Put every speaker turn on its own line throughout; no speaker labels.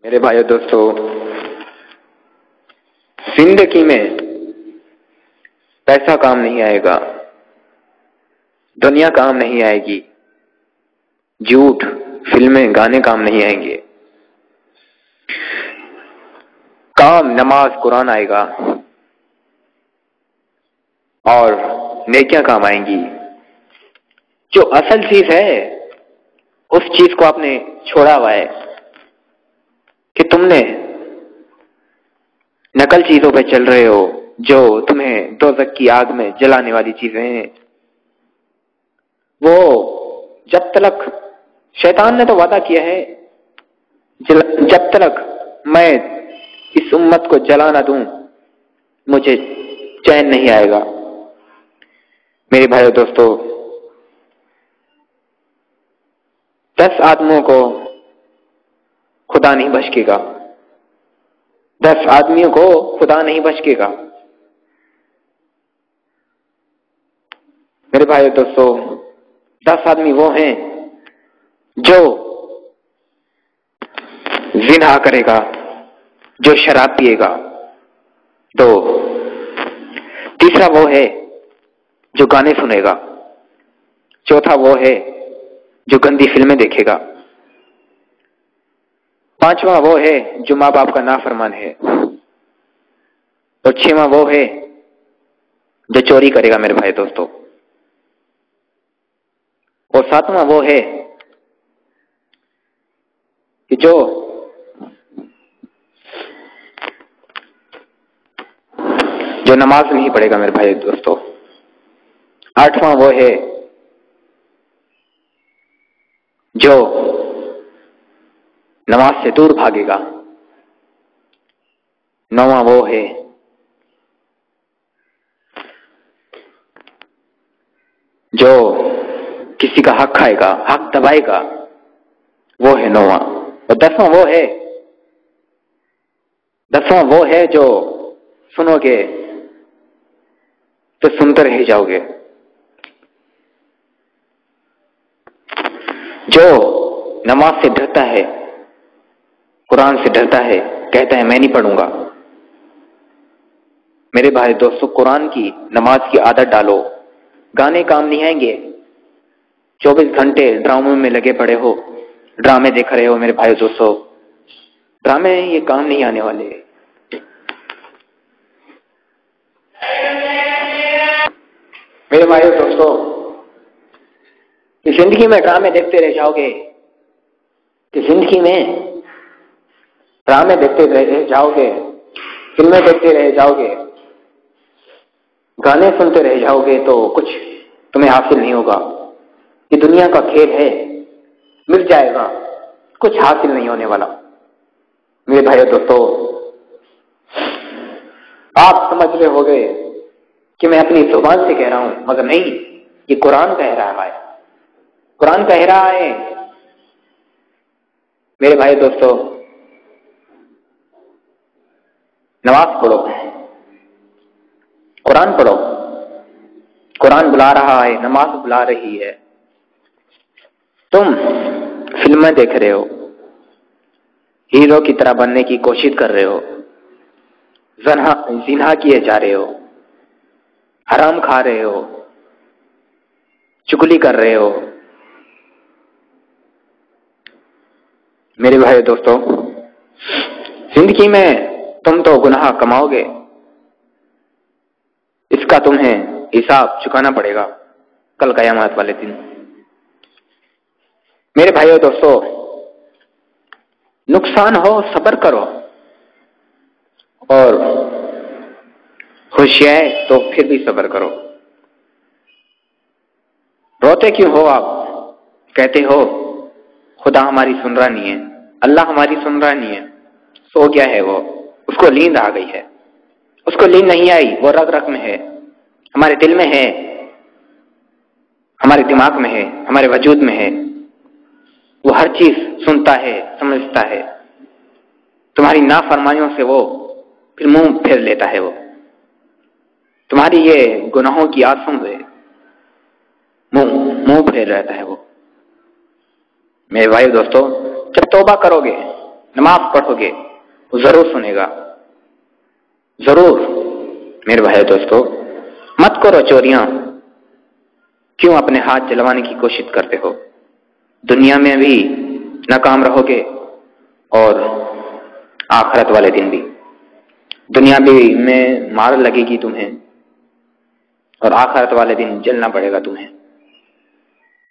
میرے بھائیو دوستو، زندگی میں پیسہ کام نہیں آئے گا، دنیا کام نہیں آئے گی، جھوٹ، فلمیں، گانے کام نہیں آئیں گے۔ کام نماز، قرآن آئے گا اور نیکیاں کام آئیں گی۔ جو اصل چیز ہے اس چیز کو آپ نے چھوڑا ہوا ہے کہ تم نے نقل چیزوں پہ چل رہے ہو جو تمہیں دوزخ کی آگ میں جلانے والی چیزیں ہیں۔ وہ جب تک شیطان نے تو وعدہ کیا ہے جب تک میں اس امت کو جلا نہ دوں مجھے چین نہیں آئے گا۔ میرے بھائیو دوستو، 10 آدمیوں کو خدا نہیں بخشے گا، 10 آدمیوں کو خدا نہیں بخشے گا۔ میرے بھائیو دوستو، 10 آدمی وہ ہیں جو زنا کرے گا، جو شراب پیے گا، 2۔ تیسرا وہ ہے جو گانے سنے گا، 4تھا وہ ہے جو گندی فلمیں دیکھے گا، 5واں وہ ہے جو ماں باپ کا نافرمان ہے، اور 6واں وہ ہے جو چوری کرے گا میرے بھائی دوستو، اور 7واں وہ ہے کہ جو نماز نہیں پڑھے گا میرے بھائی دوستو، 8واں وہ ہے جو نماز سے دور بھاگے گا، 9واں وہ ہے جو کسی کا حق کھائے گا، حق دبائے گا، وہ ہے 9واں، اور 10واں وہ ہے جو سنو گے تو سنتے رہ جاؤ گے، جو نماز سے ڈرتا ہے، قرآن سے ڈرتا ہے، کہتا ہے میں نہیں پڑھوں گا۔ میرے بھائی دوستو، قرآن کی، نماز کی عادت ڈالو، گانے کام نہیں آئیں گے۔ 24 گھنٹے ڈراموں میں لگے پڑے ہو، ڈرامے دیکھ رہے ہو میرے بھائی دوستو، ڈرامے یہ کام نہیں آنے والے۔ میرے بھائی دوستو، کہ زندگی میں ڈرامے دیکھتے رہ جاؤ گے، کہ زندگی میں ڈرامے دیکھتے رہ جاؤ گے، فلمیں دیکھتے رہ جاؤ گے، گانے سنتے رہ جاؤ گے تو کچھ تمہیں حاصل نہیں ہوگا۔ یہ دنیا کا کھیل ہے، مل جائے گا، کچھ حاصل نہیں ہونے والا۔ میرے بھائیو دوستو، آپ سمجھ رہے ہوگے کہ میں اپنی زبان سے کہہ رہا ہوں، مگر نہیں، یہ قرآن کہہ رہا ہے، قرآن کہہ رہا ہے۔ میرے بھائی دوستو، نماز پڑھو، قرآن پڑھو، قرآن بلا رہا ہے، نماز بلا رہی ہے۔ تم فلمیں دیکھ رہے ہو، ہیرو کی طرح بننے کی کوشش کر رہے ہو، زنا کیے جا رہے ہو، حرام کھا رہے ہو، چگلی کر رہے ہو۔ میرے بھائی دوستو، زندگی میں تم تو گناہ کماؤ گے، اس کا تمہیں حساب چکانا پڑے گا کل قیامت والے دن۔ میرے بھائیو دوستو، نقصان ہو صبر کرو، اور خوشی ہے تو پھر بھی صبر کرو۔ روتے کیوں ہو آپ؟ کہتے ہو خدا ہماری سن رہا نہیں ہے، اللہ ہماری سن رہا نہیں ہے، سو گیا ہے وہ، اس کو نیند آ گئی ہے۔ اس کو نیند نہیں آئی، وہ رگ رگ میں ہے، ہمارے دل میں ہے، ہمارے دماغ میں ہے، ہمارے وجود میں ہے، وہ ہر چیز سنتا ہے، سمجھتا ہے۔ تمہاری نافرمانیوں سے وہ پھر منہ پھیر لیتا ہے، وہ تمہاری یہ گناہوں کی آسوں سے منہ پھیر رہتا ہے وہ۔ میرے بھائی دوستو، جب توبہ کرو گے نماز پڑھو گے وہ ضرور سنے گا، ضرور۔ میرے بھائی دوستو، مت کرو چوریاں، کیوں اپنے ہاتھ جلوانے کی کوشش کرتے ہو؟ دنیا میں بھی ناکام رہو گے اور آخرت والے دن بھی۔ دنیا بھی میں مار لگے گی تمہیں اور آخرت والے دن جلنا پڑے گا تمہیں۔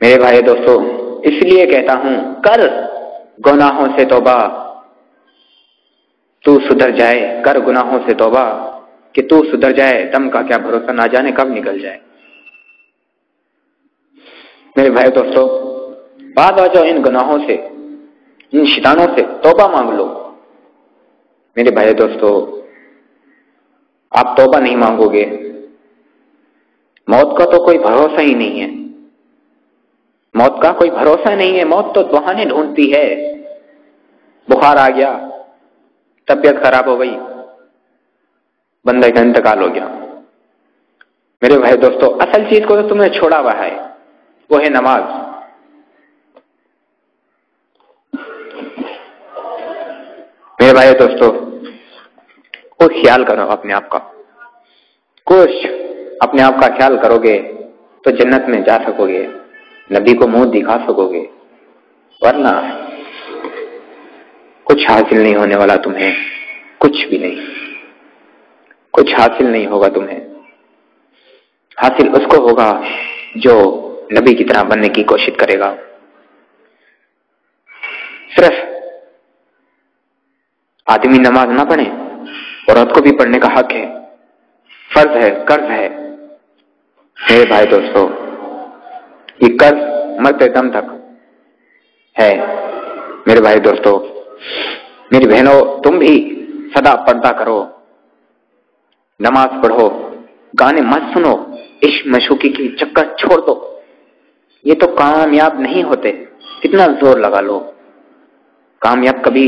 میرے بھائی دوستو، اس لیے کہتا ہوں کر گناہوں سے توبہ، تو سدھر جائے، کر گناہوں سے توبہ کہ تو سدھر جائے، دم کا کیا بھروسہ، نہ جانے کب نکل جائے۔ میرے بھائی دوستو، بعد آ جاؤ ان گناہوں سے، ان شیطانوں سے توبہ مانگ لو۔ میرے بھائی دوستو، آپ توبہ نہیں مانگو گے، موت کا تو کوئی بھروسہ ہی نہیں ہے، موت کا کوئی بھروسہ نہیں ہے۔ موت تو بہانے ڈھونڈتی ہے، بخار آ گیا، طبیعت خراب ہو گئی، بندے کا انتقال ہو گیا۔ میرے بھائی دوستو، اصل چیز کو تو تم نے چھوڑا ہوا ہے، وہ ہے نماز۔ میرے بھائی دوستو، کچھ خیال کرو اپنے آپ کا، کچھ اپنے آپ کا خیال کرو گے تو جنت میں جا سکو گے، نبی کو منہ دکھا سکو گے، ورنہ کچھ حاصل نہیں ہونے والا تمہیں، کچھ بھی نہیں، کچھ حاصل نہیں ہوگا تمہیں۔ حاصل اس کو ہوگا جو نبی کی طرح بننے کی کوشش کرے گا۔ صرف آدمی نماز نہ پڑھے، عورت کو بھی پڑھنے کا حق ہے، فرض ہے، قرض ہے۔ میرے بھائی دوستو، یہ قرض مرتے دم تک ہے۔ میرے بھائی دوستو، میری بہنوں، تم بھی سدا پردہ کرو، نماز پڑھو، گانے مت سنو، عشق مشوقی کی چکر چھوڑ دو، یہ تو کامیاب نہیں ہوتے، کتنا زور لگا لو، کامیاب کبھی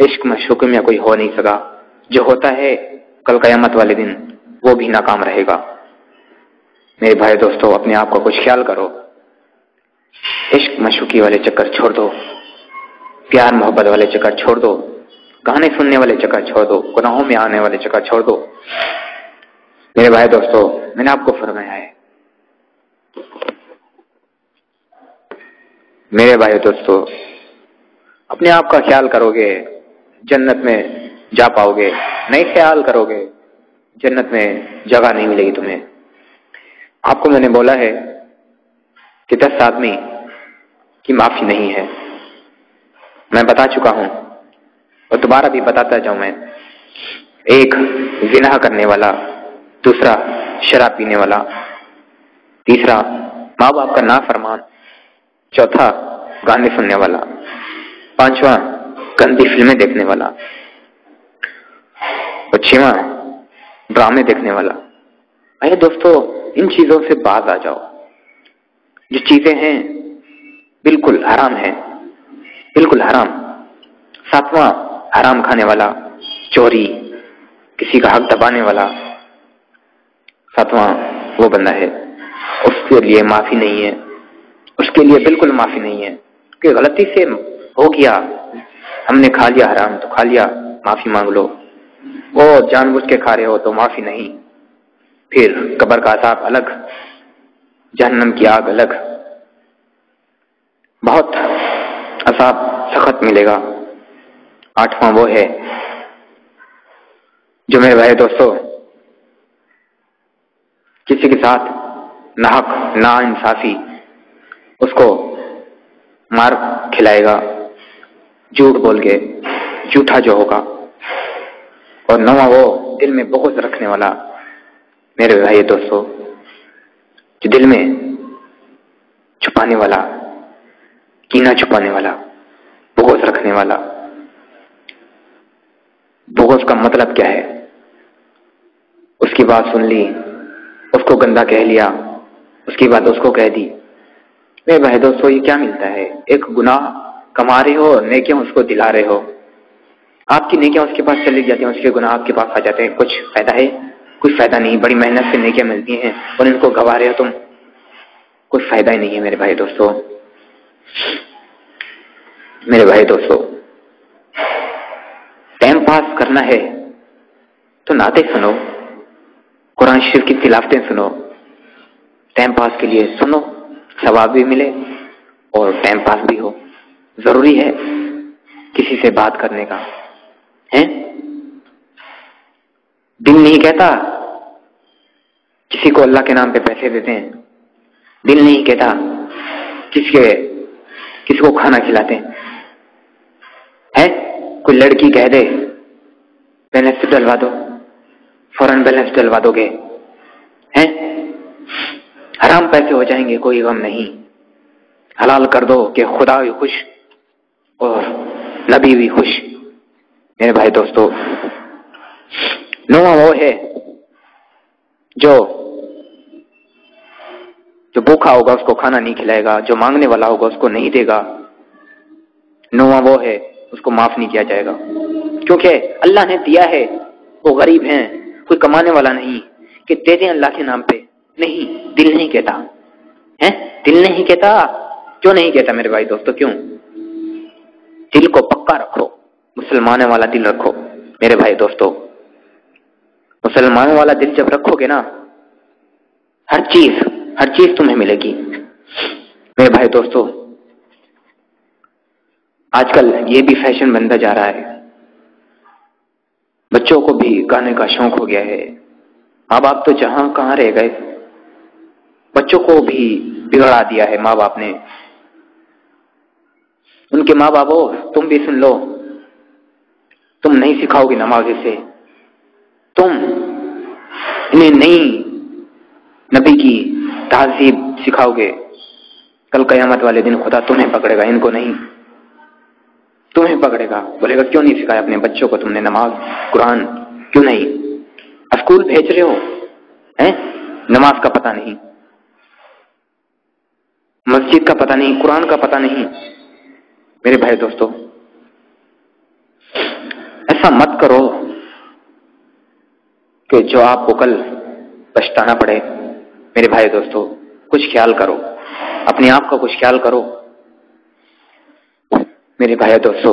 عشق مشوقی میں کوئی ہو نہیں سکا۔ جو ہوتا ہے کل قیامت والے دن وہ بھی ناکام رہے گا۔ میرے بھائی دوستو، اپنے آپ کا کچھ خیال کرو، عشق مشوقی والے چکر چھوڑ دو، پیار محبت والے چکر چھوڑ دو، گانے سننے والے چکر چھوڑ دو، گناہوں میں آنے والے چکر چھوڑ دو۔ میرے بھائی دوستو، میں نے آپ کو فرمایا ہے، میرے بھائی دوستو، اپنے آپ کا خیال کرو گے جنت میں جا پاؤ گے، نہیں خیال کرو گے جنت میں جگہ نہیں ملے گی تمہیں۔ آپ کو میں نے بولا ہے کہ 10 آدمی کی معافی نہیں ہے، میں بتا چکا ہوں اور دوبارہ بھی بتاتا جاؤں میں۔ ایک زنا کرنے والا، دوسرا شراب پینے والا، تیسرا ماں باپ کا نافرمان، چوتھا گانے سننے والا، پانچواں گندی فلمیں دیکھنے والا، اور چھواں ڈرامے دیکھنے والا۔ اے دوستو، ان چیزوں سے باز آ جاؤ، جو چیزیں ہیں بالکل حرام ہیں، بالکل حرام۔ ساتواں حرام کھانے والا، چوری، کسی کا حق دبانے والا، ساتواں وہ بندہ ہے، اس کے لیے معافی نہیں ہے، اس کے لیے بالکل معافی نہیں ہے کہ غلطی سے ہو گیا، ہم نے کھا لیا حرام تو کھا لیا، معافی مانگ لو۔ وہ جان بوجھ کے کھا رہے ہو تو معافی نہیں، پھر قبر کا عذاب الگ، جہنم کی آگ الگ، بہت عذاب سخت ملے گا۔ آٹھواں وہ ہے جو میرے بھائی دوستو کسی کے ساتھ ناحق ناانصافی اس کو مار کھلائے گا، جھوٹ بول کے، جھوٹا جو ہوگا۔ اور نواں وہ دل میں بغض رکھنے والا، میرے بھائی دوستو، جو دل میں چھپانے والا، کینہ چھپانے والا، بغض رکھنے والا۔ بغض کا مطلب کیا ہے؟ اس کی بات سن لی، اس کو گندا کہہ لیا، اس کی بات اس کو کہہ دی۔ میرے بھائی دوستو، یہ کیا ملتا ہے؟ ایک گناہ کما رہے ہو، نیکیاں اس کو دلا رہے ہو، آپ کی نیکیاں اس کے پاس چلی جاتی ہیں، اس کے گناہ آپ کے پاس آ جاتے ہیں، کچھ فائدہ ہے؟ کوئی فائدہ نہیں۔ بڑی محنت سے نیکیاں ملتی ہیں اور ان کو گوا رہے ہو تم، کوئی فائدہ ہی نہیں ہے۔ میرے بھائی دوستو، میرے بھائی دوستو، پاس کرنا ہے تو نعتیں سنو، قرآن شریف کی تلاوتیں سنو، ٹائم پاس کے لیے سنو، ثواب بھی ملے اور ٹائم پاس بھی ہو۔ ضروری ہے کسی سے بات کرنے کا ہے؟ دل نہیں کہتا کسی کو اللہ کے نام پہ پیسے دیتے ہیں، دل نہیں کہتا کسی کو کھانا کھلاتے ہیں، ہے؟ کوئی لڑکی کہہ دے بیلنس ڈلوا دو، فوراً بیلنس ڈلوا دو گے، ہیں؟ حرام پیسے ہو جائیں گے، کوئی غم نہیں، حلال کر دو کہ خدا بھی خوش اور نبی بھی خوش۔ میرے بھائی دوستو، نواں وہ ہے جو بھوکا ہوگا اس کو کھانا نہیں کھلائے گا، جو مانگنے والا ہوگا اس کو نہیں دے گا۔ نواں وہ ہے اس کو معاف نہیں کیا جائے گا، کیونکہ اللہ نے دیا ہے، وہ غریب ہیں، کوئی کمانے والا نہیں کہ دے دیں اللہ کے نام پہ، نہیں، دل نہیں کہتا ہے، دل نہیں کہتا۔ کیوں نہیں کہتا میرے بھائی دوستو؟ کیوں؟ دل کو پکا رکھو، مسلمانوں والا دل رکھو میرے بھائی دوستو۔ مسلمانوں والا دل جب رکھو گے نا، ہر چیز تمہیں ملے گی میرے بھائی دوستو۔ آج کل یہ بھی فیشن بنتا جا رہا ہے، بچوں کو بھی گانے کا شوق ہو گیا ہے۔ ماں باپ تو جہاں کہاں رہ گئے، بچوں کو بھی بگڑا دیا ہے ماں باپ نے۔ ان کے ماں باپو تم بھی سن لو، تم نہیں سکھاؤ گے نماز سے، تم انہیں نہیں نبی کی تہذیب سکھاؤ گے، کل قیامت والے دن خدا تمہیں پکڑے گا، ان کو نہیں، تمہیں پکڑے گا، بولے گا کیوں نہیں سکھایا اپنے بچوں کو تم نے نماز قرآن، کیوں نہیں؟ اسکول بھیج رہے ہو ہیں، نماز کا پتہ نہیں، مسجد کا پتہ نہیں، قرآن کا پتہ نہیں۔ میرے بھائی دوستو، ایسا مت کرو کہ جو آپ کو کل پچھتانا پڑے۔ میرے بھائی دوستو، کچھ خیال کرو، اپنے آپ کا کچھ خیال کرو۔ میرے بھائی دوستو،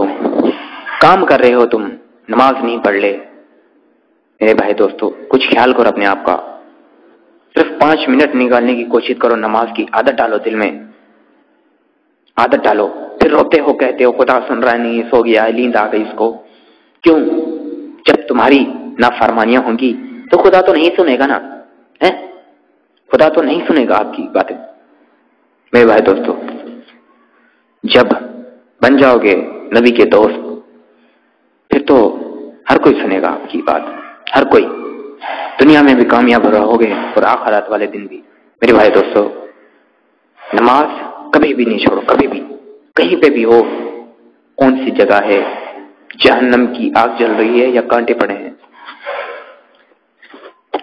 کام کر رہے ہو تم، نماز نہیں پڑھ لے، میرے بھائی دوستو کچھ خیال کرو اپنے آپ کا، صرف 5 منٹ نکالنے کی کوشش کرو، نماز کی عادت ڈالو، دل میں عادت ڈالو۔ پھر روتے ہو، کہتے ہو خدا سن رہا نہیں، سو گیا ہے، نیند آ گئی اس کو۔ کیوں؟ جب تمہاری نافرمانیاں ہوں گی تو خدا تو نہیں سنے گا نا، خدا تو نہیں سنے گا آپ کی باتیں۔ میرے بھائی دوستو، جب بن جاؤ گے نبی کے دوست، پھر تو ہر کوئی سنے گا آپ کی بات، ہر کوئی، دنیا میں بھی کامیاب رہو گے اور آخرات والے دن بھی۔ میرے بھائی دوستو، نماز کبھی بھی نہیں چھوڑو، کبھی بھی، کہیں پہ بھی ہو، کون سی جگہ ہے، جہنم کی آگ جل رہی ہے یا کانٹے پڑے ہیں،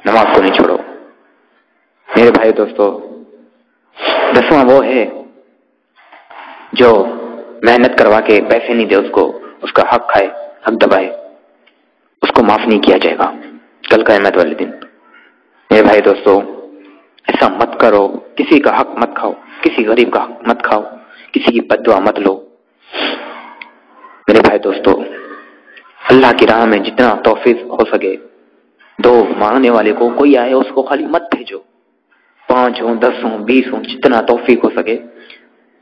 نماز کو نہیں چھوڑو۔ میرے بھائی دوستو، 10واں وہ ہے جو محنت کروا کے پیسے نہیں دے اس کو، اس کا حق کھائے، حق دبائے، اس کو معاف نہیں کیا جائے گا کل قیامت والے دن۔ میرے بھائی دوستو، ایسا مت کرو، کسی کا حق مت کھاؤ، کسی غریب کا حق مت کھاؤ، کسی کی بد دعا مت لو۔ میرے بھائی دوستو، اللہ کی راہ میں جتنا توفیق ہو سکے دو، مانگنے والے کو کوئی آئے اس کو خالی مت بھیجو، 5 ہوں 10 ہوں 20 ہوں، جتنا توفیق ہو سکے،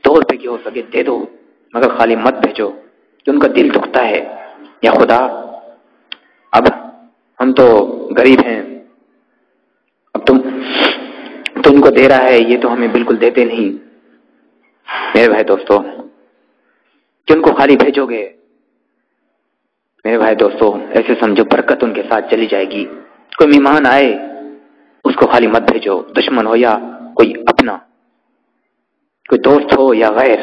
2 روپے کی ہو سکے دے دو، مگر خالی مت بھیجو کہ ان کا دل دکھتا ہے، یا خدا اب ہم تو غریب ہیں، اب تم تو ان کو دے رہا ہے، یہ تو ہمیں بالکل دیتے نہیں۔ میرے بھائی دوستو، کہ ان کو خالی بھیجو گے، میرے بھائی دوستو ایسے سمجھو برکت ان کے ساتھ چلی جائے گی۔ کوئی مہمان آئے اس کو خالی مت بھیجو، دشمن ہو یا کوئی اپنا، کوئی دوست ہو یا غیر،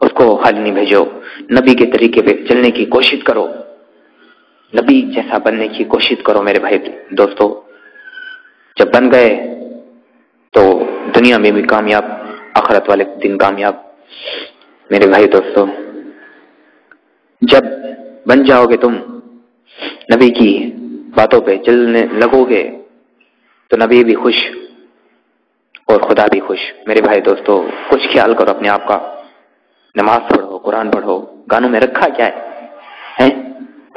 اس کو خالی نہیں بھیجو۔ نبی کے طریقے پہ چلنے کی کوشش کرو، نبی جیسا بننے کی کوشش کرو میرے بھائی دوستو۔ جب بن گئے تو دنیا میں بھی کامیاب، آخرت والے دن کامیاب۔ میرے بھائی دوستو، جب بن جاؤ گے تم نبی کی باتوں پہ چلنے لگو گے تو نبی بھی خوش اور خدا بھی خوش۔ میرے بھائی دوستو، کچھ خیال کرو اپنے آپ کا، نماز پڑھو، قرآن پڑھو۔ گانوں میں رکھا کیا ہے؟